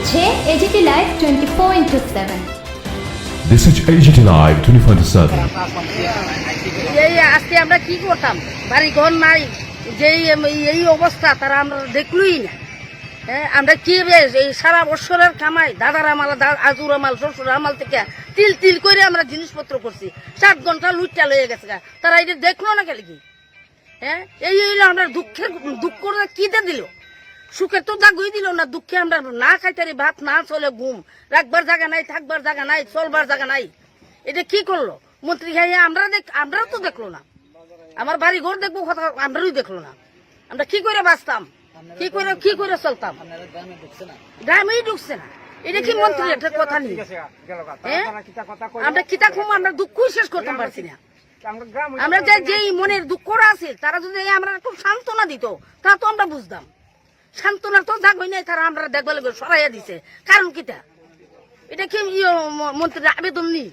দেখছে AGT live 24/7। This is AGT Live 24/7. এই আজকে আমরা কি করতাম, বাড়ি ঘর নাই, যেই এই অবস্থা তারা আমরা দেখলই না। হ্যাঁ, আমরা কি এই সারা বছরের কামাই দাদার আমাল, আজুর আমাল, শ্বশুর আমাল থেকে তিল তিল করে আমরা জিনিসপত্র করছি। 7 ঘন্টা লুটটা লয়ে গেছে, তারা এটা দেখলো না কেন কি? হ্যাঁ, এই আমরা দুঃখ কি দিল, সুখে তো দাগুই দিল না, দুঃখে আমরা না খাইতারি, ভাত না চলে, ঘুম রাখবার জায়গা নাই, থাকবার জায়গা নাই, চলবার জায়গা নাই। এটা কি করলো মন্ত্রী খাইয়া? আমরাও তো দেখলো না। আমার বাড়ি ঘর দেখবো কথা আমরাই দেখলো না। আমরা কি করে বাঁচতাম, কি করে চলতাম? গ্রামেই ঢুকছে না। এটা কি মন্ত্রী একটা কথা নেই? আমরা কিতা খুব আমরা দুঃখই শেষ করতে পারছি না। আমরা যে মনের দুঃখরা আছে তারা যদি আমরা খুব সান্ত্বনা দিত তা তো আমরা বুঝতাম। সান্ত্বনা তো জাগই নাই, তারা আমরা দেখবার সরাইয়া দিছে। কারণ কিটা? এটা কি মন্ত্রীর আবেদন নেই?